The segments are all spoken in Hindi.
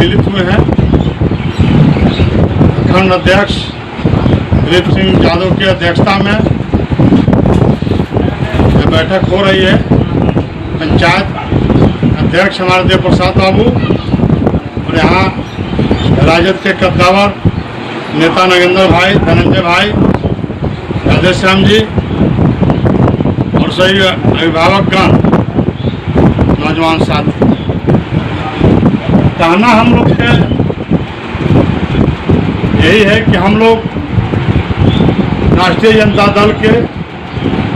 सम्मिलित हुए हैं। खंड अध्यक्ष दिलीप सिंह यादव की अध्यक्षता में यह बैठक हो रही है। पंचायत अध्यक्ष हमारे देव प्रसाद बाबू और यहाँ राजद के कद्दावर नेता नगेंद्र भाई, धनंजय भाई, राधेश्याम जी और सही अभिभावकगण, नौजवान साथी। कहना हम लोग से यही है कि हम लोग राष्ट्रीय जनता दल के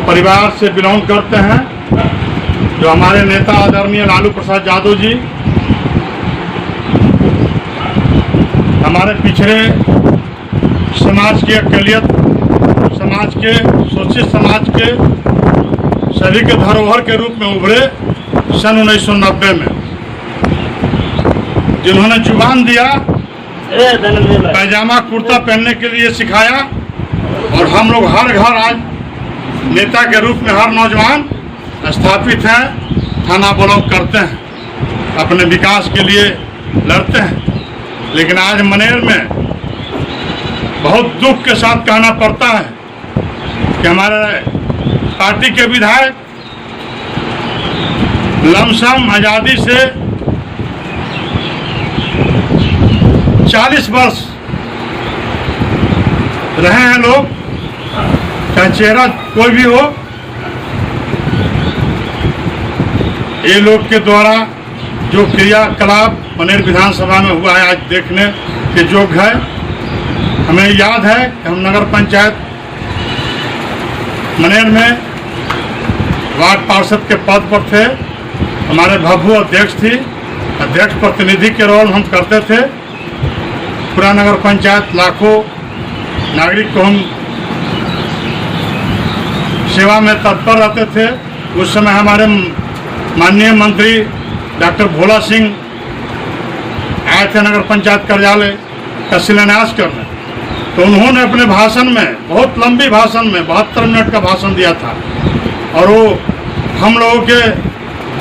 परिवार से बिलोंग करते हैं। जो हमारे नेता आदरणीय लालू प्रसाद यादव जी हमारे पिछड़े समाज की अकलियत समाज के शोषित समाज के सभी के धरोहर के रूप में उभरे सन 1990 में, जिन्होंने जुबान दिया, पैजामा कुर्ता पहनने के लिए सिखाया और हम लोग हर घर आज नेता के रूप में हर नौजवान स्थापित हैं, थाना ब्लॉक करते हैं, अपने विकास के लिए लड़ते हैं। लेकिन आज मनेर में बहुत दुख के साथ कहना पड़ता है कि हमारे पार्टी के विधायक लमसम आज़ादी से 40 वर्ष रहे हैं लोग, चाहे चेहरा कोई भी हो, ये लोग के द्वारा जो क्रियाकलाप मनेर विधानसभा में हुआ है आज देखने के योग्य है। हमें याद है कि हम नगर पंचायत मनेर में वार्ड पार्षद के पद पर थे, हमारे भभू अध्यक्ष थी, अध्यक्ष प्रतिनिधि के रोल हम करते थे। पूरा नगर पंचायत लाखों नागरिक को हम सेवा में तत्पर रहते थे। उस समय हमारे माननीय मंत्री डॉक्टर भोला सिंह आए थे नगर पंचायत कार्यालय का शिलान्यास करने, तो उन्होंने अपने भाषण में, बहुत लंबी भाषण में, 72 मिनट का भाषण दिया था और वो हम लोगों के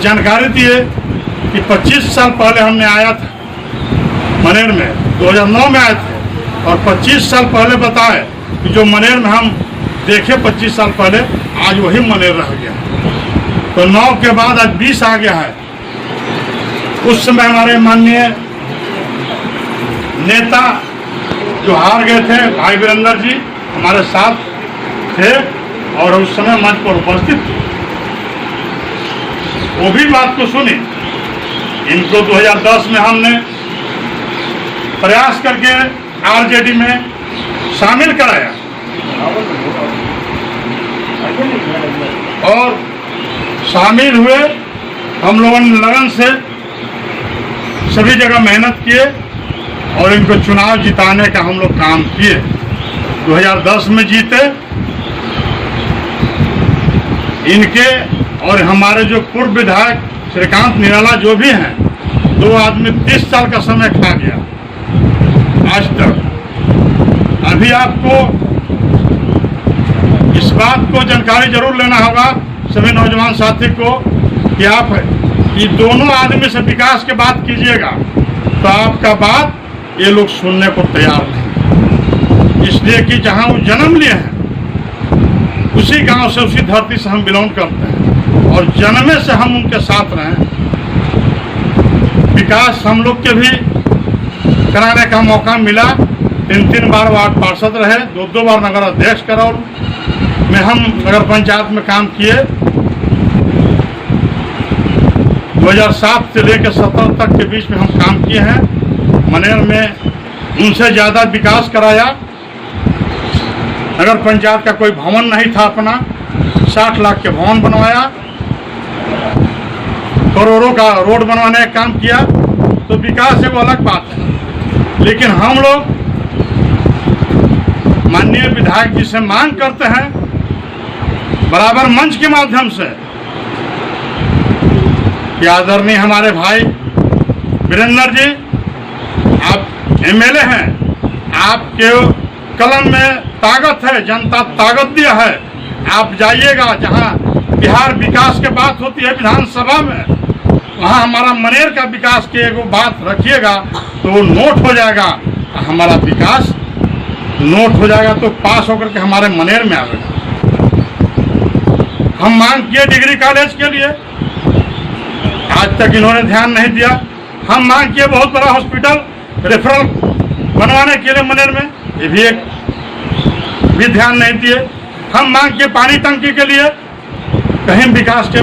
जानकारी दिए कि 25 साल पहले हमने आया था मनेर में, 2009 में आए थे और 25 साल पहले बताए कि जो मनेर में हम देखे 25 साल पहले, आज वही मनेर रह गया। तो 9 के बाद आज 20 आ गया है। उस समय हमारे माननीय नेता जो हार गए थे, भाई वीरेंद्र जी हमारे साथ थे और उस समय मंच पर उपस्थित थे। वो भी बात को सुनी। इनको 2010 में हमने प्रयास करके आरजेडी में शामिल कराया और शामिल हुए। हम लोगों ने लगन से सभी जगह मेहनत किए और इनको चुनाव जिताने का हम लोग काम किए। 2010 में जीते। इनके और हमारे जो पूर्व विधायक श्रीकांत निराला जो भी हैं, 2 आदमी 30 साल का समय खा गया आज तक। अभी आपको इस बात को जानकारी जरूर लेना होगा सभी नौजवान साथी को कि आप ये दोनों आदमी से विकास की बात कीजिएगा तो आपका बात ये लोग सुनने को तैयार नहीं। इसलिए कि जहां वो जन्म लिए हैं उसी गांव से, उसी धरती से हम बिलोंग करते हैं और जन्मे से हम उनके साथ रहे। विकास हम लोग के भी कराने का मौका मिला। 3 बार वार्ड पार्षद रहे, 2 बार नगर अध्यक्ष का रोल में हम नगर पंचायत में काम किए। 2007 से लेकर 17 तक के बीच में हम काम किए हैं। मनेर में उनसे ज़्यादा विकास कराया। नगर पंचायत का कोई भवन नहीं था अपना, 60 लाख के भवन बनवाया, करोड़ों का रोड बनवाने का काम किया। तो विकास एक अलग बात है। लेकिन हम लोग माननीय विधायक जी से मांग करते हैं बराबर मंच के माध्यम से कि आदरणीय हमारे भाई वीरेंद्र जी, आप एमएलए हैं, आपके कलम में ताकत है, जनता ताकत दिया है। आप जाइएगा जहां बिहार विकास की बात होती है विधानसभा में, वहाँ हमारा मनेर का विकास की एगो बात रखिएगा तो वो नोट हो जाएगा, हमारा विकास नोट हो जाएगा तो पास होकर के हमारे मनेर में आएगा। हम मांग किए डिग्री कॉलेज के लिए, आज तक इन्होंने ध्यान नहीं दिया। हम मांग किए बहुत बड़ा हॉस्पिटल रेफरल बनवाने के लिए मनेर में, ये भी एक भी ध्यान नहीं दिए। हम मांग किए पानी टंकी के लिए, कहीं विकास के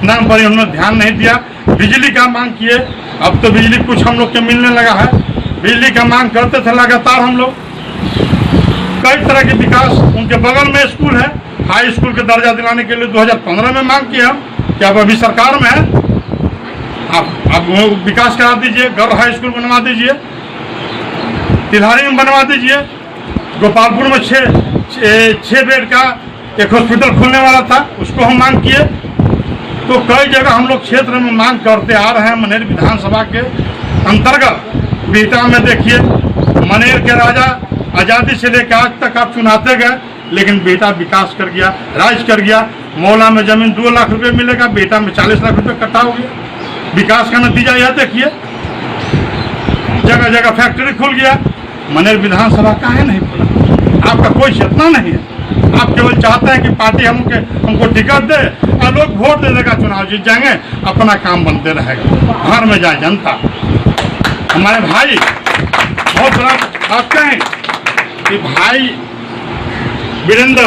नाम पर इन्होंने ध्यान नहीं दिया। बिजली का मांग किए, अब तो बिजली कुछ हम लोग के मिलने लगा है। बिजली का मांग करते थे लगातार हम लोग, कई तरह के विकास। उनके बगल में स्कूल है, हाई स्कूल के दर्जा दिलाने के लिए 2015 में मांग किए हम कि अब अभी सरकार में है, आप विकास करा दीजिए, गौर हाई स्कूल बनवा दीजिए, तिलहारी में बनवा दीजिए। गोपालपुर में 6 बेड का एक हॉस्पिटल खुलने वाला था, उसको हम मांग किए। तो कई जगह हम लोग क्षेत्र में मांग करते आ रहे हैं। मनेर विधानसभा के अंतर्गत बिहटा में देखिए, मनेर के राजा आज़ादी से लेकर आज तक आप चुनाते गए, लेकिन बिहटा विकास कर गया, राज कर गया। मौला में जमीन 2 लाख रुपए मिलेगा, बिहटा में 40 लाख रुपए इकट्ठा हो गया। विकास का नतीजा यह देखिए, जगह जगह फैक्ट्री खुल गया। मनेर विधानसभा काहे नहीं खुला? आपका कोई चेतना नहीं है। आप केवल चाहते हैं कि पार्टी हमको टिकट दे और लोग वोट दे देगा, चुनाव जीत जाएंगे, अपना काम बनते रहेगा। घर में जाए जनता। हमारे भाई बहुत बड़ा बात कहें कि भाई वीरेंद्र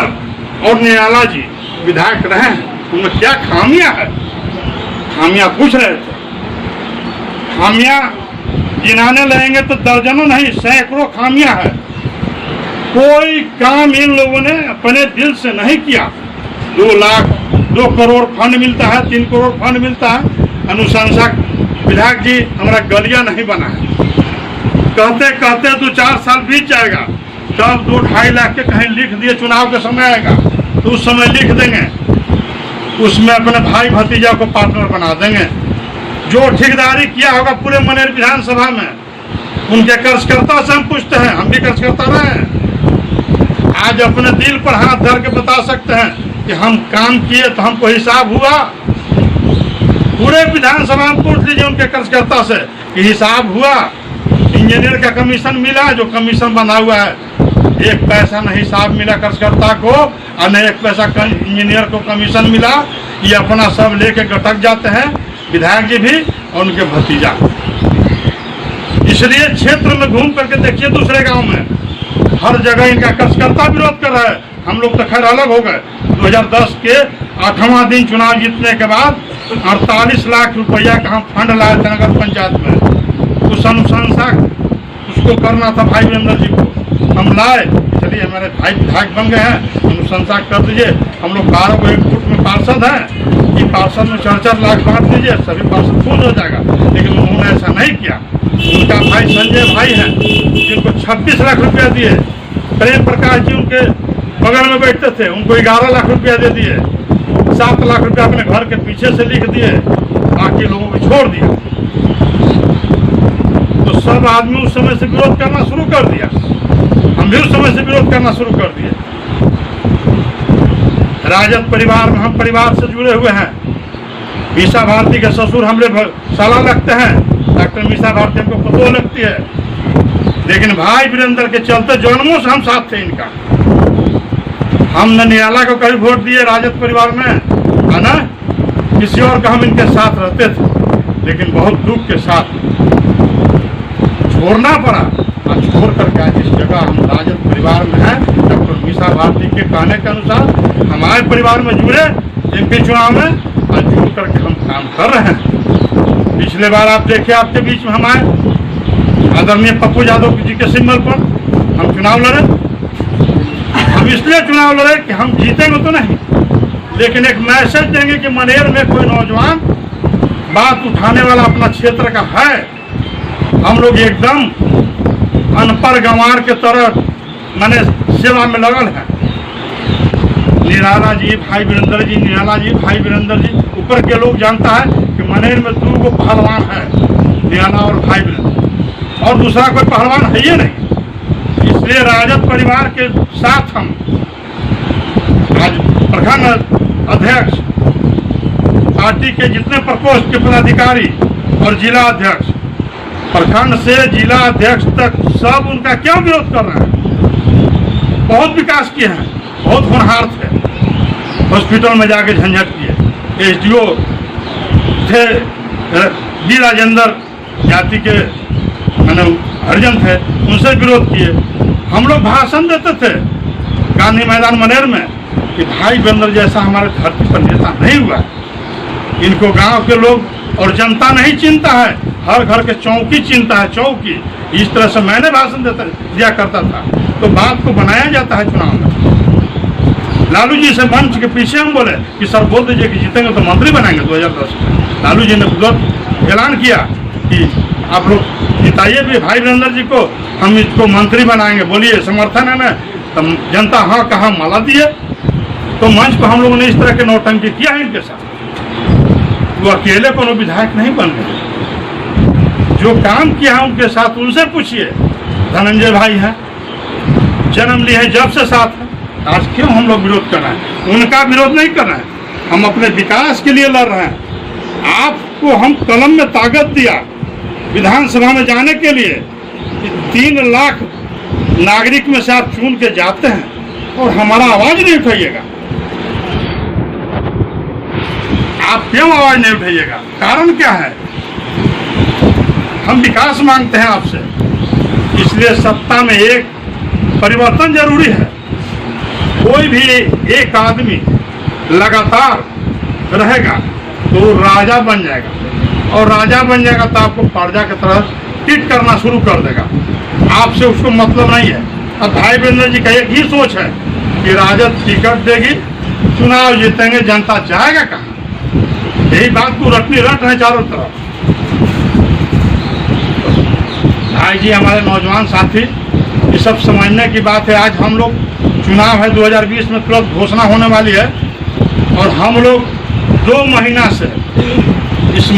और निराला जी विधायक रहे हैं, उनमें क्या खामियां है? खामियां पूछ रहे थे। खामियां गिनाने लगेंगे तो दर्जनों नहीं सैकड़ों खामियां है। कोई काम इन लोगों ने अपने दिल से नहीं किया। 2 करोड़ फंड मिलता है, 3 करोड़ फंड मिलता है। अनुशंसक विधायक जी हमारा गलिया नहीं बना है, कहते कहते 2-4 साल बीत जाएगा, तब 2-2.5 लाख के कहीं लिख दिए, चुनाव का समय आएगा तो उस समय लिख देंगे, उसमें अपने भाई भतीजा को पार्टनर बना देंगे। जो ठेकेदारी किया होगा पूरे मनेर विधानसभा में, उनके कर्जकर्ता से हम पूछते हैं, हम भी कर्जकर्ता रहे हैं। आज अपने दिल पर हाथ धर के बता सकते हैं कि हम काम किए तो हमको हिसाब हुआ। पूरे विधानसभा में पूछ लीजिए उनके कर्जकर्ता से कि हिसाब हुआ। इंजीनियर का कमीशन मिला, जो कमीशन बना हुआ है, 1 पैसा नहीं हिसाब मिला कर्जकर्ता को, और न 1 पैसा इंजीनियर को कमीशन मिला। ये अपना सब लेके गटक जाते हैं, विधायक जी भी और उनके भतीजा। इसलिए क्षेत्र में घूम करके देखिए, दूसरे गांव में हर जगह इनका कर्जकर्ता विरोध कर रहा है। हम लोग तो खैर अलग हो गए। 2010 के 8वां दिन चुनाव जीतने के बाद 48 लाख रुपया का हम फंड लाए थे नगर पंचायत में। उस अनुशंसा उसको करना था भाई वीरेंद्र जी को, हम लाए। चलिए हमारे भाई विधायक बन गए हैं, अनुशंसा कर दीजिए। हम लोग 12 को एक फुट में पार्षद हैं, कि पार्षद में 4-4 लाख बांट दीजिए, सभी पार्षद पूर्ण हो जाएगा। लेकिन उन्होंने ऐसा नहीं किया। उनका भाई संजय भाई हैं, जिनको 26 लाख रुपया दिए। प्रेम प्रकाश जी उनके बगल में बैठते थे, उनको 11 लाख रुपया दे दिए। 7 लाख रुपया अपने घर के पीछे से लिख दिए, बाकी लोगों को छोड़ दिया। तो सब आदमी उस समय से विरोध करना शुरू कर दिया, हम भी उस समय से विरोध करना शुरू कर दिए। राजद परिवार में हम परिवार से जुड़े हुए हैं। मीसा भारती के ससुर हमरे साला लगते हैं, डॉक्टर मीसा भारती हमको पतो लगती है। लेकिन भाई वीरेंद्र के चलते जन्मों से हम साथ थे इनका। हमने निराला को कभी वोट दिए राजद परिवार में, है ना, किसी और का हम इनके साथ रहते थे। लेकिन बहुत दुख के साथ छोड़ना पड़ा, और छोड़ करके आज इस जगह हम राजद परिवार में हैं। डॉक्टर मीसा भारती के कहने के अनुसार हमारे परिवार में जुड़े MP चुनाव में, और जुड़ करके हम काम कर रहे हैं। पिछले बार आप देखिए, आपके बीच में हम आए, आदरणीय पप्पू यादव जी के सिंबल पर हम चुनाव लड़े। हम इसलिए चुनाव लड़े कि हम जीतेंगे तो नहीं, लेकिन एक मैसेज देंगे कि मनेर में कोई नौजवान बात उठाने वाला अपना क्षेत्र का है। हम लोग एकदम अनपढ़ गंवार के तरह मैंने सेवा में लगल है। निराला जी भाई वीरेंद्र जी, निराला जी भाई वीरेंद्र जी, ऊपर के लोग जानता है कि मनेर में 2 पहलवान है, निराला और भाई वीरेंद्र, और दूसरा कोई पहलवान है ही नहीं। इसलिए राजद परिवार के साथ हम आज प्रखंड अध्यक्ष पार्टी के जितने प्रकोष्ठ के पदाधिकारी और जिला अध्यक्ष, प्रखंड से जिला अध्यक्ष तक सब उनका क्या विरोध कर रहे हैं। बहुत विकास किए हैं, बहुत होनहार थे, हॉस्पिटल में जाके झंझट किए। एसडीओ थे बी राजेंद्र जाति के मैंने हरिजन थे, उनसे विरोध किए। हम लोग भाषण देते थे गांधी मैदान मनेर में कि भाई वीरेंद्र जैसा हमारे धरती पर नेता नहीं हुआ। इनको गांव के लोग और जनता नहीं चिंता है, हर घर के चौकी चिंता है, चौकी। इस तरह से मैंने भाषण दिया करता था। तो बात को बनाया जाता है चुनाव में। लालू जी से मंच के पीछे हम बोले कि सर बोल दीजिए कि जीतेंगे तो मंत्री बनाएंगे 2010 में। लालू जी ने तुरंत ऐलान किया कि आप लोग जिताइए भी भाई वीरेंद्र जी को, हम इसको मंत्री बनाएंगे, बोलिए समर्थन है ना। तो जनता हाँ कहा, माला दिए। तो मंच पर हम लोगों ने इस तरह के नौटंकी किया है इनके साथ। वो अकेले कोनो विधायक नहीं बन गए, जो काम किया है उनके साथ उनसे पूछिए। धनंजय भाई हैं, जन्म लिए हैं जब से साथ हैं। आज क्यों हम लोग विरोध कर रहे हैं? उनका विरोध नहीं कर रहे हैं, हम अपने विकास के लिए लड़ रहे हैं। आपको हम कलम में ताकत दिया विधानसभा में जाने के लिए कि 3 लाख नागरिक में से आप चुन के जाते हैं और हमारा आवाज नहीं उठाइएगा। आप क्यों आवाज नहीं उठाइएगा? कारण क्या है? हम विकास मांगते हैं आपसे, इसलिए सत्ता में एक परिवर्तन जरूरी है। कोई भी एक आदमी लगातार रहेगा तो राजा बन जाएगा, और राजा बन जाएगा तो आपको प्रजा की तरह ट्रीट करना शुरू कर देगा। आपसे उसको मतलब नहीं है। अब भाई वीरेंद्र जी का एक ही सोच है कि राजद टिकट देगी, चुनाव जीतेंगे, जनता जाएगा कहाँ? यही बात को रटनी रट है चारों तरफ। भाई जी हमारे नौजवान साथी, ये सब समझने की बात है। आज हम लोग चुनाव है 2020 में तुरंत घोषणा होने वाली है, और हम लोग 2 महीना से इस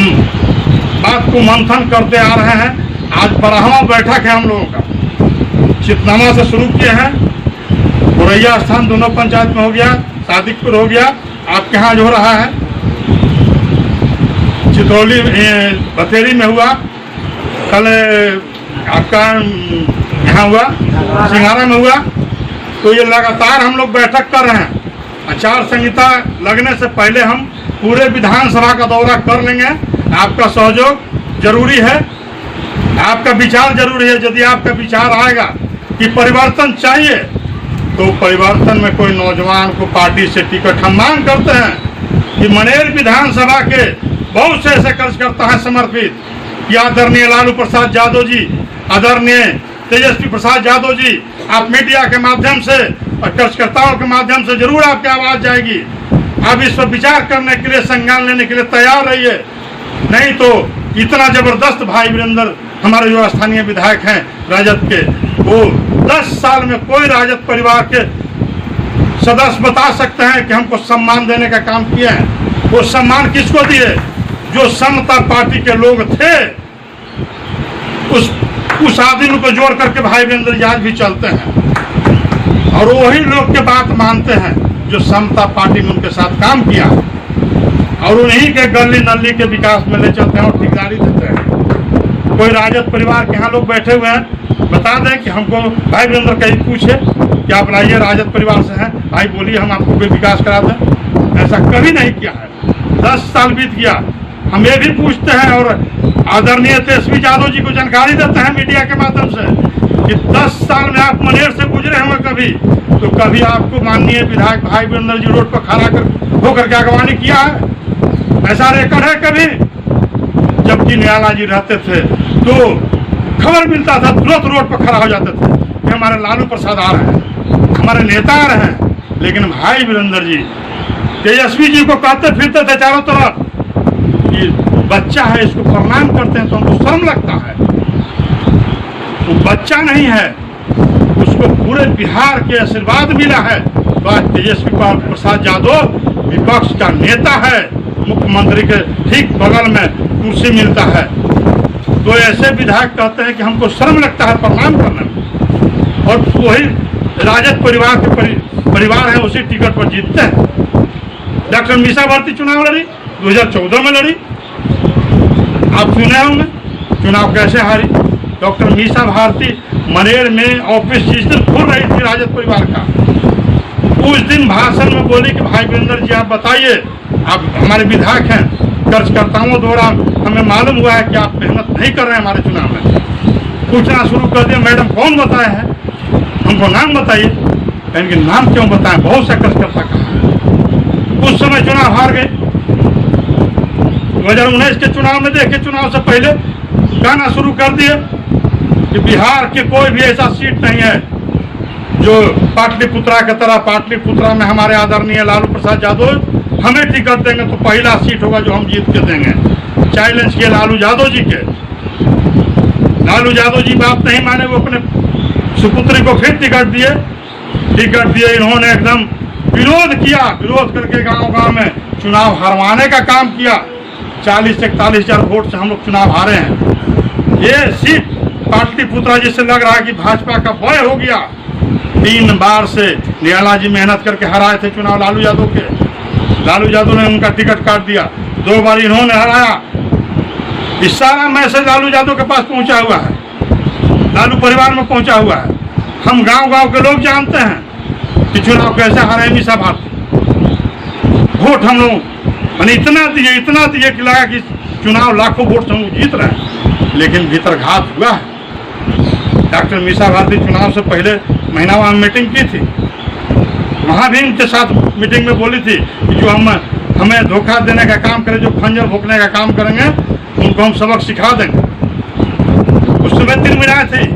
बात को मंथन करते आ रहे हैं। आज 12वां बैठक है हम लोगों का। चितनामा से शुरू किए हैं, गोरैया स्थान दोनों पंचायत में हो गया, सादिकपुर हो गया, आपके यहाँ जो हो रहा है चितौली बतेरी में हुआ, कल आपका यहाँ हुआ सिंघारा में हुआ। तो ये लगातार हम लोग बैठक कर रहे हैं। आचार संहिता लगने से पहले हम पूरे विधानसभा का दौरा कर लेंगे। आपका सहयोग जरूरी है, आपका विचार जरूरी है। यदि आपका विचार आएगा कि परिवर्तन चाहिए, तो परिवर्तन में कोई नौजवान को पार्टी से टिकट हम मांग करते हैं कि मनेर विधानसभा के बहुत से ऐसे कार्यकर्ता हैं समर्पित कि आदरणीय लालू प्रसाद यादव जी, आदरणीय तेजस्वी प्रसाद यादव जी, आप मीडिया के माध्यम से और कार्यकर्ताओं के माध्यम से जरूर आपकी आवाज जाएगी। आप इस पर विचार करने के लिए, संज्ञान लेने के लिए तैयार रहिए। नहीं तो इतना जबरदस्त भाई वीरेंद्र हमारे जो स्थानीय विधायक हैं राजद के, वो 10 साल में कोई राजद परिवार के सदस्य बता सकते हैं कि हमको सम्मान देने का काम किया है। वो सम्मान किसको दिए? जो समता पार्टी के लोग थे, उस आदमी को जोड़ करके भाई वीरेंद्र आज भी चलते हैं, और वही लोग के बात मानते हैं जो समता पार्टी में उनके साथ काम किया, और उन्हीं के गली नली के विकास में ले चलते हैं और ठेकेदारी देते हैं। कोई राजद परिवार के यहाँ लोग बैठे हुए हैं, बता दें कि हमको भाई वीरेंद्र कहीं पूछे कि आप लाइए राजद परिवार से हैं, भाई बोलिए हम आपको कोई विकास करा दें। ऐसा कभी नहीं किया है। 10 साल बीत गया, हम ये भी पूछते हैं और आदरणीय तेजस्वी यादव जी को जानकारी देते हैं मीडिया के माध्यम से कि 10 साल में आप मनेर से गुजरे होंगे कभी, तो कभी आपको माननीय विधायक भाई वीरेंद्र जी रोड पर खड़ा होकर के अगवानी किया है? ऐसा रिकॉर्ड है कभी? जबकि निराला जी रहते थे तो खबर मिलता था, तुरंत रोड पर खड़ा हो जाते थे कि हमारे लालू प्रसाद आ रहे हैं, हमारे नेता आ रहे हैं। लेकिन भाई वीरेंद्र जी तेजस्वी जी को कहते फिरते थे चारों तरफ कि बच्चा है, इसको प्रणाम करते हैं तो हमको शर्म लगता है। वो बच्चा नहीं है, उसको पूरे बिहार के आशीर्वाद मिला है। तो आज तेजस्वी प्रसाद यादव विपक्ष का नेता है, मुख्यमंत्री के ठीक बगल में कुर्सी मिलता है। तो ऐसे विधायक कहते हैं कि हमको शर्म लगता है प्रणाम करने में, और वही राजद परिवार के परिवार है उसी टिकट पर जीतते हैं। डॉक्टर मीसा भारती चुनाव लड़ी, 2014 में लड़ी, आप सुने होंगे चुनाव कैसे हारी। डॉक्टर मीसा भारती मनेर में ऑफिस जिस दिन खुल रही थी राजद परिवार का, उस दिन भाषण में बोली कि भाई वीरेंद्र जी आप बताइए, आप हमारे विधायक हैं, कर्जकर्ताओं द्वारा हमें मालूम हुआ है कि आप मेहनत नहीं कर रहे हैं हमारे चुनाव में। पूछना शुरू कर दिया, मैडम कौन बताया है, हमको नाम बताइए। इनके नाम क्यों बताएं, बहुत से कर्जकर्ता कहा। उस समय चुनाव हार गए। 2019 के चुनाव में देखे, चुनाव से पहले कहना शुरू कर दिए कि बिहार की कोई भी ऐसा सीट नहीं है जो पाटलिपुत्रा की तरह, पाटलिपुत्रा में हमारे आदरणीय लालू प्रसाद यादव हमें टिकट देंगे तो पहला सीट होगा जो हम जीत के देंगे। चैलेंज किए लालू यादव जी के। लालू यादव जी बात नहीं माने, वो अपने सुपुत्री को फिर टिकट दिए। इन्होंने एकदम विरोध किया, विरोध करके गांव-गांव में चुनाव हरवाने का काम किया। 40 से 41 हजार वोट से हम लोग चुनाव हारे हैं। ये सीट पाटलिपुत्रा जिससे लग रहा है कि भाजपा का बय हो गया। 3 बार से निराला जी मेहनत करके हराए थे चुनाव लालू यादव के। लालू यादव ने उनका टिकट काट दिया। 2 बार इन्होंने हराया। इस सारा मैसेज लालू यादव के पास पहुंचा हुआ है, लालू परिवार में पहुंचा हुआ है। हम गांव-गांव के लोग जानते हैं कि चुनाव कैसे हारे मीसा भारती। वोट हम लोग मैंने इतना दिए कि लगा कि चुनाव लाखों वोट से हम जीत रहे हैं, लेकिन भीतर घात हुआ है। डॉक्टर मीसा भारती चुनाव से पहले महीनावार मीटिंग की थी, वहाँ भी इनके साथ मीटिंग में बोली थी कि जो हमें धोखा देने का काम करें, जो खंजर भोंकने का काम करेंगे, उनको हम सबक सिखा देंगे। उस समय 3 महीना थी,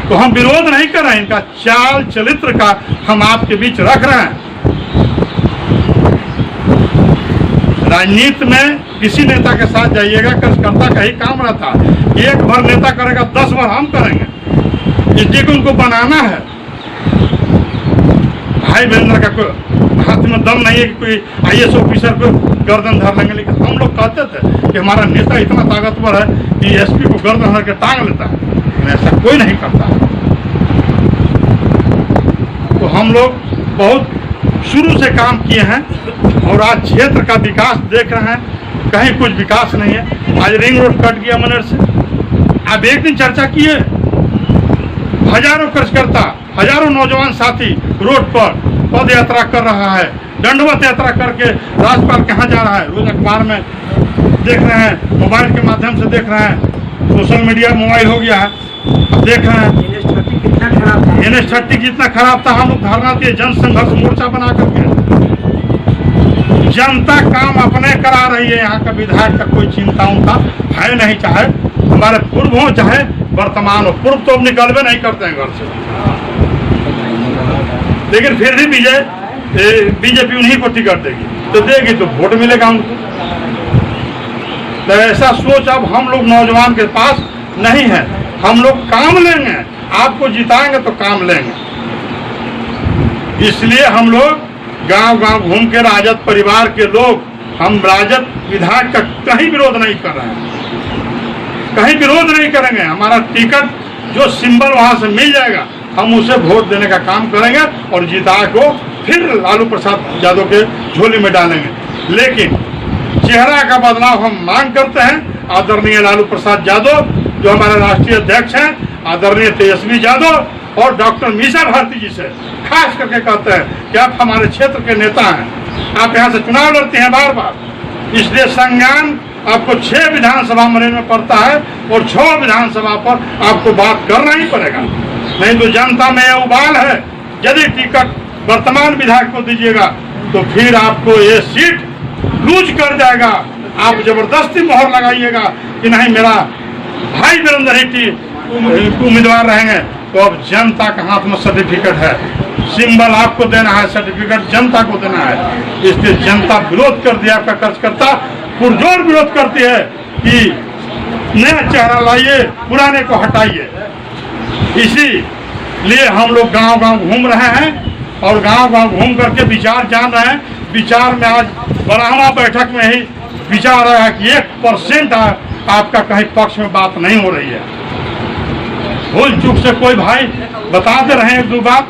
तो हम विरोध नहीं कर रहे हैं, इनका चाल चरित्र का हम आपके बीच रख रहे हैं। राजनीति में किसी नेता के साथ जाइएगा, कार्यकर्ता का ही काम रहता है। एक बार नेता करेगा, 10 बार हम करेंगे, इसलिए कि उनको बनाना है। भाई वीरेंद्र का कोई हाथ में दम नहीं है कि कोई IAS ऑफिसर को गर्दन धर लेंगे, लेकिन हम लोग कहते थे कि हमारा नेता इतना ताकतवर है कि SP को गर्दन धर के टांग लेता है, लेकिन ऐसा कोई नहीं करता है। तो हम लोग बहुत शुरू से काम किए हैं और आज क्षेत्र का विकास देख रहे हैं। कहीं कुछ विकास नहीं है। आज रिंग रोड कट गया मनेर से। अब एक दिन चर्चा किए, हजारों कार्यकर्ता, हजारों नौजवान साथी रोड पर पद यात्रा कर रहा है, दंडवत यात्रा करके राज्यपाल कहाँ जा रहा है, रोज अखबार में देख रहे हैं, मोबाइल के माध्यम से देख रहे हैं, सोशल मीडिया मोबाइल हो गया है, अब देख रहे हैं। NH-30 जितना खराब था, हम लोग धरना दिए, जन संघर्ष मोर्चा बना करके। जनता काम अपने करा रही है, यहाँ का विधायक का कोई चिंता है नहीं, चाहे हमारे पूर्व हो चाहे वर्तमान हो। पूर्व तो अब निकलवे नहीं करते हैं घर से, लेकिन फिर भी बीजेपी उन्हीं को टिकट देगी, तो देगी तो वोट मिलेगा उनको। तो ऐसा सोच अब हम लोग नौजवान के पास नहीं है। हम लोग काम लेंगे, आपको जिताएंगे तो काम लेंगे। इसलिए हम लोग गांव-गांव घूम के राजद परिवार के लोग, हम राजद विधायक का कहीं विरोध नहीं कर रहे हैं, कहीं विरोध नहीं करेंगे। हमारा टिकट जो सिंबल वहां से मिल जाएगा, हम उसे वोट देने का काम करेंगे और जिता को फिर लालू प्रसाद यादव के झोली में डालेंगे। लेकिन चेहरा का बदलाव हम मांग करते हैं। आदरणीय लालू प्रसाद यादव जो हमारे राष्ट्रीय अध्यक्ष हैं, आदरणीय तेजस्वी यादव और डॉक्टर मीसा भारती जी से खास करके कहते हैं कि आप हमारे क्षेत्र के नेता हैं, आप यहाँ से चुनाव लड़ते हैं बार बार, इसलिए संज्ञान आपको 6 विधानसभा मनेर में पड़ता है और 6 विधानसभा पर आपको बात करना ही पड़ेगा, नहीं तो जनता में यह उबाल है। यदि टिकट वर्तमान विधायक को दीजिएगा तो फिर आपको ये सीट लूज कर जाएगा। आप जबरदस्ती मोहर लगाइएगा कि नहीं मेरा भाई वीरेंद्र ही उम्मीदवार रहेंगे, तो अब जनता के हाथ में सर्टिफिकेट है, सिंबल आपको देना है, सर्टिफिकेट जनता को देना है। इसलिए जनता विरोध कर दिया, आपका कार्यकर्ता पुरजोर विरोध करती है कि नया चेहरा लाइए, पुराने को हटाइए। इसीलिए हम लोग गांव-गांव घूम रहे हैं और गांव-गांव घूम करके विचार जान रहे हैं। विचार में आज बराहमा बैठक में ही विचार आया कि 1% आपका कहीं पक्ष में बात नहीं हो रही है। भूल चूक से कोई भाई बताते रहे 1-2 बात,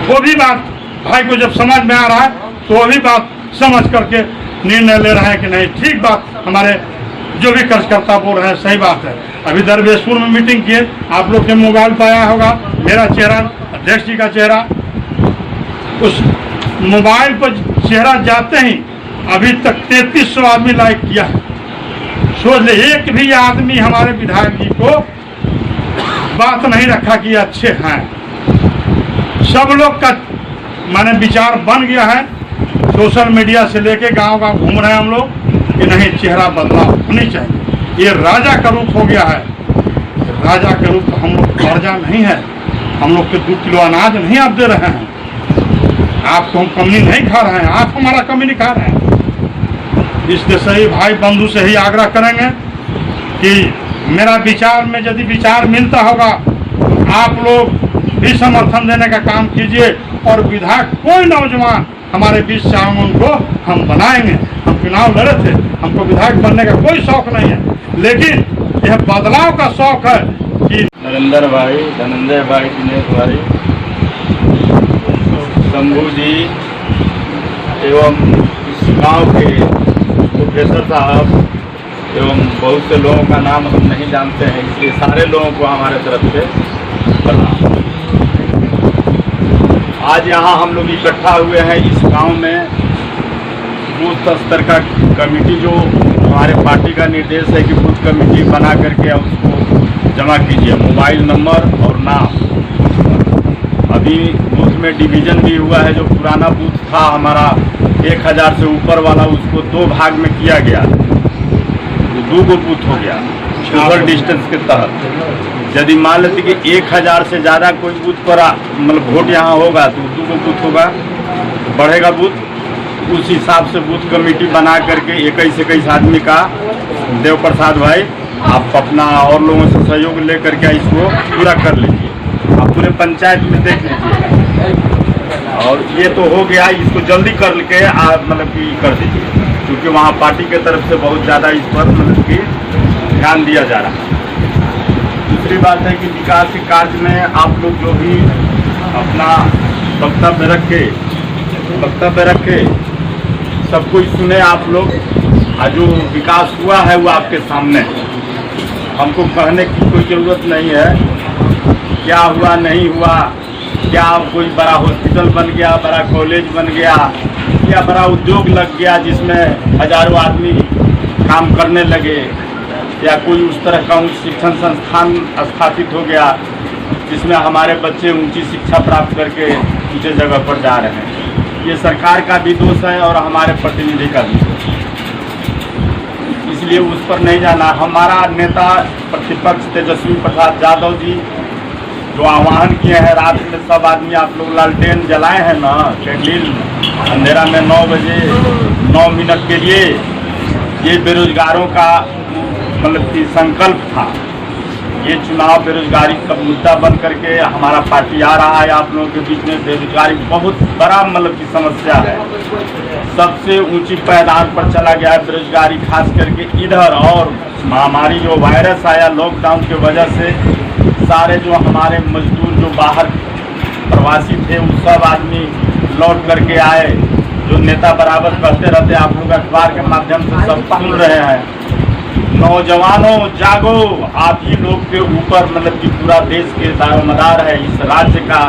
वो भी बात भाई को जब समझ में आ रहा है तो वो भी बात समझ करके निर्णय ले रहे हैं कि नहीं ठीक बात, हमारे जो भी कार्यकर्ता बोल रहे हैं सही बात है। अभी दरवेशपुर में मीटिंग किए, आप लोग के मोबाइल पर आया होगा मेरा चेहरा, अध्यक्ष जी का चेहरा, उस मोबाइल पर चेहरा जाते ही अभी तक 3300 आदमी लाइक किया है। सोच ले, एक भी आदमी हमारे विधायक जी को बात नहीं रखा कि अच्छे हैं। सब लोग का माने विचार बन गया है, सोशल मीडिया से लेके गांव गांव घूम रहे हैं हम लोग कि नहीं चेहरा बदलाव होनी चाहिए। ये राजा का रूप हो गया है। राजा का रूप हम लोग राजा नहीं है। हम लोग के 2 किलो अनाज नहीं आप दे रहे हैं, आपको हम कमी नहीं खा रहे हैं, आप हमारा कमी नहीं खा रहे हैं। इसलिए सही भाई बंधु से ही आग्रह करेंगे कि मेरा विचार में यदि विचार मिलता होगा आप लोग भी समर्थन देने का काम कीजिए, और विधायक कोई नौजवान हमारे बीच से आएंगे उनको हम बनाएंगे। हम चुनाव लड़े थे, हमको विधायक बनने का कोई शौक नहीं है, लेकिन यह बदलाव का शौक है कि नरेंद्र भाई, धनंजय भाई, दिनेश भाई, शंभू जी एवं इस गांव के प्रोफेसर साहब एवं बहुत से लोगों का नाम हम नहीं जानते हैं, इसलिए सारे लोगों को हमारे तरफ से प्रणाम। आज यहाँ हम लोग इकट्ठा हुए हैं इस गांव में बूथ स्तर का कमेटी, जो हमारे पार्टी का निर्देश है कि बूथ कमेटी बना करके उसको जमा कीजिए, मोबाइल नंबर और नाम। अभी बूथ में डिवीज़न भी हुआ है, जो पुराना बूथ था हमारा 1000 से ऊपर वाला, उसको 2 भाग में किया गया, तो 2 गो बूथ हो गया सोशल डिस्टेंस के तहत। यदि मान लेते कि 1000 से ज़्यादा कोई बूथ पर मतलब वोट यहाँ होगा तो 2 गो बूथ होगा, बढ़ेगा बूथ। उस हिसाब से बूथ कमेटी बना करके 21 आदमी का देव प्रसाद भाई आप अपना और लोगों से सहयोग ले करके इसको पूरा कर लीजिए। आप पूरे पंचायत में देख लीजिए। और ये तो हो गया, इसको जल्दी कर के आप मतलब कि कर दीजिए, क्योंकि वहाँ पार्टी के तरफ से बहुत ज़्यादा इस पर मतलब कि ध्यान दिया जा रहा है। दूसरी बात है कि विकास के कार्य में आप लोग जो भी अपना वक्तव्य रखे सब कुछ सुने आप लोग। जो विकास हुआ है वो आपके सामने, हमको कहने की कोई ज़रूरत नहीं है क्या हुआ नहीं हुआ, क्या कोई बड़ा हॉस्पिटल बन गया, बड़ा कॉलेज बन गया, या बड़ा उद्योग लग गया जिसमें हजारों आदमी काम करने लगे, या कोई उस तरह का उच्च शिक्षण संस्थान स्थापित हो गया जिसमें हमारे बच्चे ऊंची शिक्षा प्राप्त करके ऊंचे जगह पर जा रहे हैं। ये सरकार का भी दोष है और हमारे प्रतिनिधि का भी दोष है, इसलिए उस पर नहीं जाना। हमारा नेता प्रतिपक्ष तेजस्वी प्रसाद यादव जी जो आह्वान किए हैं, रात में सब आदमी आप लोग लालटेन जलाए हैं ना, कैंडल अंधेरा में 9 बजे 9 मिनट के लिए, ये बेरोजगारों का मतलब कि संकल्प था। ये चुनाव बेरोजगारी का मुद्दा बन करके हमारा पार्टी आ रहा है आप लोगों के बीच में। बेरोजगारी बहुत बड़ा मतलब की समस्या है, सबसे ऊंची पैदार पर चला गया है बेरोजगारी, खास करके इधर। और महामारी जो वायरस आया लॉकडाउन की वजह से सारे जो हमारे मजदूर जो बाहर प्रवासी थे वो सब आदमी लौट करके आए, जो नेता बराबर कहते रहते, आप लोग अखबार के माध्यम से सब सुन रहे हैं। नौजवानों जागो, आप ही लोग के ऊपर मतलब कि पूरा देश के दारोमदार है, इस राज्य का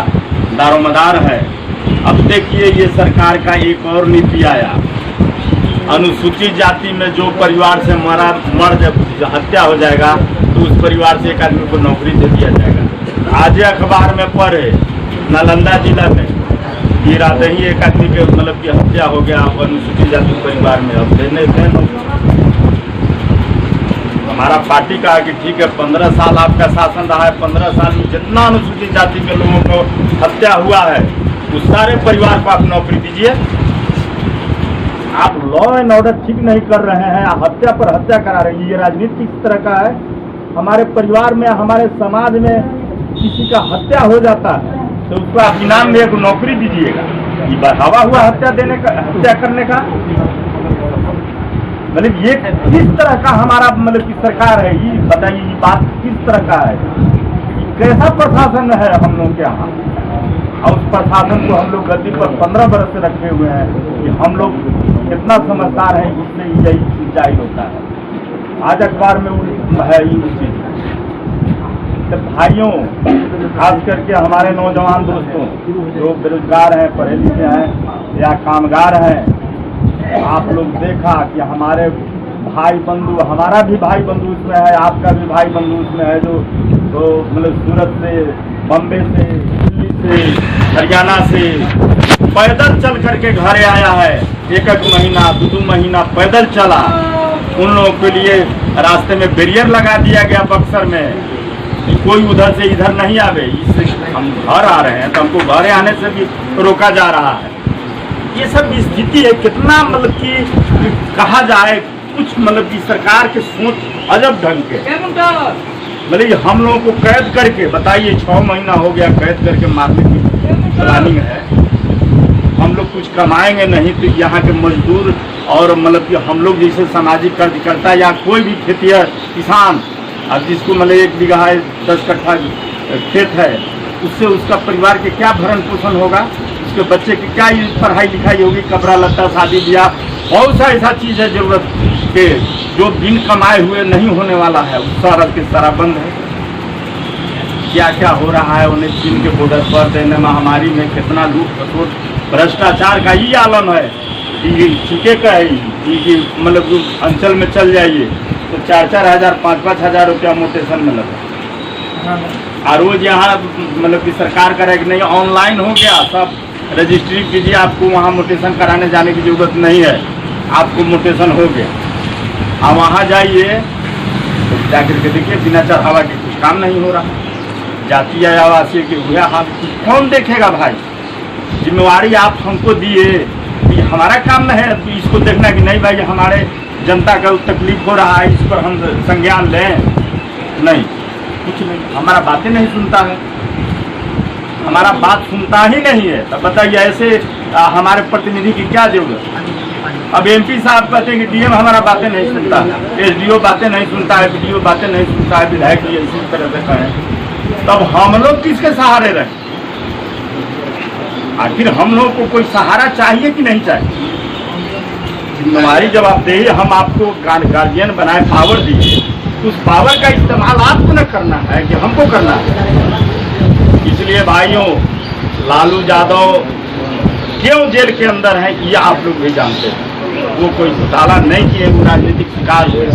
दारोमदार है। अब देखिए ये सरकार का एक और नीति आया, अनुसूचित जाति में जो परिवार से मर जब हत्या हो जाएगा तो उस परिवार से एक आदमी को नौकरी दे दिया जाएगा। आज अखबार में पढ़े नालंदा जिला में ये रात ही एक आदमी के मतलब की हत्या हो गया अनुसूचित जाति परिवार में, अब देने थे नौकरी। हमारा पार्टी का है कि ठीक है 15 साल आपका शासन रहा है, 15 साल में जितना अनुसूचित जाति के लोगों को हत्या हुआ है उस सारे परिवार को आप नौकरी दीजिए। आप लॉ एंड ऑर्डर ठीक नहीं कर रहे हैं, हत्या पर हत्या करा रहे हैं, ये राजनीति किस तरह का है। हमारे परिवार में हमारे समाज में किसी का हत्या हो जाता है तो उसको आप इनाम में एक नौकरी दीजिएगा, ये बढ़ावा हुआ हत्या करने का। मतलब ये किस तरह का हमारा मतलब की सरकार है, ये बताइए, ये बात किस तरह का है, कैसा प्रशासन है हम लोग के यहाँ। और उस प्रशासन को हम लोग गद्दी पर 15 बरस से रखे हुए हैं कि हम लोग कितना समझदार है, इससे यही जाहिर होता है। आज अखबार में है ही उस चीज। तो भाइयों, खास करके हमारे नौजवान दोस्तों जो बेरोजगार हैं, पढ़े लिखे हैं या कामगार हैं, आप लोग देखा कि हमारे भाई बंधु, हमारा भी भाई बंधु इसमें है, आपका भी भाई बंधु इसमें है, जो मतलब सूरत से, बम्बे से, दिल्ली से, हरियाणा से पैदल चल करके घर आया है। एक महीना, दो महीना पैदल चला। उन लोगों के लिए रास्ते में बैरियर लगा दिया गया बक्सर में, कोई उधर से इधर नहीं आवे। इससे हम घर आ रहे हैं तो हमको घर आने से भी रोका जा रहा है। ये सब स्थिति है, कितना मतलब कि कहा जाए, कुछ मतलब कि सरकार के सोच अजब ढंग के। मतलब हम लोगों को कैद करके, बताइए 6 महीना हो गया कैद करके मारने की प्लानिंग है। हम लोग कुछ कमाएंगे नहीं तो यहाँ के मजदूर और मतलब कि हम लोग जैसे सामाजिक कार्यकर्ता या कोई भी खेतिहर किसान, अब जिसको मतलब 1 बीघा 10 कट्ठा खेत है, उससे उसका परिवार के क्या भरण पोषण होगा, उसके बच्चे की क्या पढ़ाई लिखाई होगी, कपड़ा लत्ता, शादी ब्याह, बहुत सा ऐसा चीज़ है जरूरत के जो बिन कमाए हुए नहीं होने वाला है। उस सारा के सारा बंद है। क्या क्या हो रहा है उन्हें चीन के बॉर्डर पर, देने महामारी में कितना लूट खसोट, भ्रष्टाचार का ही आलम है। ये ठीके का है कि मतलब अंचल में चल जाइए तो 4-4 हज़ार 5-5 हज़ार रुपया मोटेशन में लगा। और रोज यहाँ मतलब कि सरकार करे कि नहीं ऑनलाइन हो गया, सब रजिस्ट्री कीजिए, आपको वहाँ मोटेशन कराने जाने की जरूरत नहीं है, आपको मोटेशन हो गया। आप वहाँ जाइए तो जाकर के देखिए बिना चढ़ावा के कुछ काम नहीं हो रहा। जातीय आवासीय के हुआ हाथ कौन देखेगा भाई? जिम्मेवारी आप हमको दिए, ये हमारा काम नहीं है तो इसको देखना कि नहीं भाई हमारे जनता का तकलीफ हो रहा है, इस पर हम संज्ञान लें। नहीं, कुछ नहीं, हमारा बातें नहीं सुनता है, हमारा बात सुनता ही नहीं है। तब बताइए ऐसे हमारे प्रतिनिधि की क्या जरूरत? अब MP साहब कहते हैं कि DM हमारा बातें नहीं सुनता है, SDO बातें नहीं सुनता है, BDO बातें नहीं सुनता है, विधायक जी इसी तरह से कहें, तब हम लोग किसके सहारे रहे? आखिर हम लोग को कोई सहारा चाहिए कि नहीं चाहिए? जिम्मेवारी जब आप दे, हम आपको गार्जियन बनाए, पावर दिए, उस पावर का इस्तेमाल आपको न करना है कि हमको करना है। इसलिए भाइयों, लालू यादव क्यों जेल के अंदर हैं ये आप लोग भी जानते हैं। वो कोई घोटाला नहीं किए, वो राजनीतिक शिकार हुए।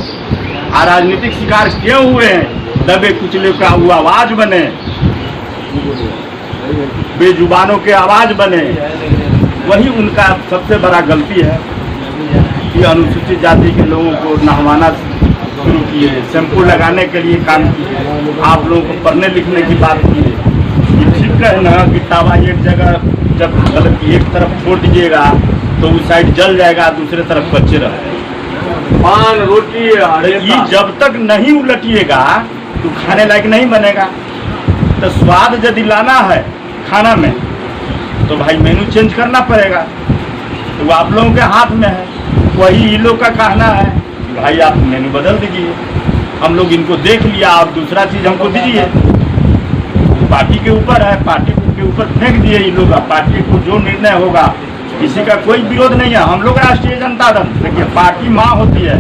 राजनीतिक शिकार क्यों हुए हैं? दबे कुचले का वो आवाज बने, बेजुबानों के आवाज बने, वही उनका सबसे बड़ा गलती है। ये अनुसूचित जाति के लोगों को नहवाना शुरू किए, शैम्पू लगाने के लिए काम किए, आप लोगों को पढ़ने लिखने की बात की है। ये ठीक है ना कि तावा एक जगह जब मतलब कि एक तरफ छोड़ दीजिएगा तो उस साइड जल जाएगा, दूसरे तरफ बच्चे रहे। पान रोटी ये जब तक नहीं उलटिएगा तो खाने लायक नहीं बनेगा। तो स्वाद यदि लाना है खाना में तो भाई मेनू चेंज करना पड़ेगा, तो आप लोगों के हाथ में है। वही इन लोग का कहना है भाई आप मेनू बदल दीजिए, हम लोग इनको देख लिया, आप दूसरा चीज़ हमको दीजिए। पार्टी के ऊपर है, पार्टी के ऊपर फेंक दिए इन लोग। पार्टी को जो निर्णय होगा, किसी का कोई विरोध नहीं है। हम लोग राष्ट्रीय जनता दल, देखिए पार्टी माँ होती है,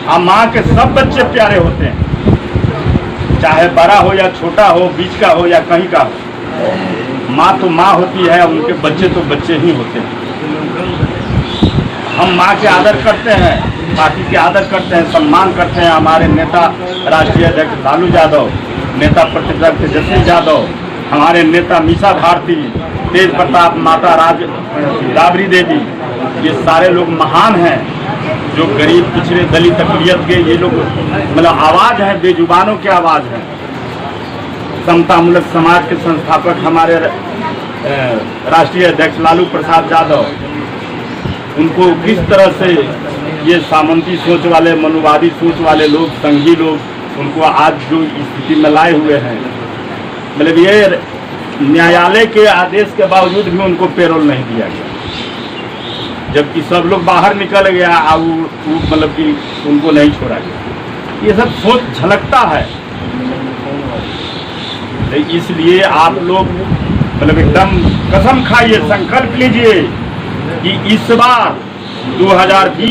और माँ के सब बच्चे प्यारे होते हैं, चाहे बड़ा हो या छोटा हो, बीच का हो या कहीं का हो। माँ तो माँ होती है, उनके बच्चे तो बच्चे ही होते हैं। हम माँ के आदर करते हैं, पार्टी के आदर करते हैं, सम्मान करते हैं। हमारे नेता राष्ट्रीय अध्यक्ष लालू यादव, नेता प्रतिपक्ष तेजस्वी यादव, हमारे नेता मीसा भारती, तेज प्रताप, माता राबड़ी देवी, ये सारे लोग महान हैं जो गरीब पिछड़े दलित अकलियत के ये लोग मतलब आवाज़ है, बेजुबानों की आवाज़ है। समतामूलक समाज के संस्थापक हमारे राष्ट्रीय अध्यक्ष लालू प्रसाद यादव, उनको किस तरह से ये सामंती सोच वाले, मनुवादी सोच वाले लोग, संघी लोग, उनको आज जो स्थिति में लाए हुए हैं, मतलब ये न्यायालय के आदेश के बावजूद भी उनको पेरोल नहीं दिया गया, जबकि सब लोग बाहर निकल गया और मतलब कि उनको नहीं छोड़ा गया। ये सब सोच झलकता है। इसलिए आप लोग मतलब एकदम कसम खाइए, संकल्प लीजिए कि इस बार 2020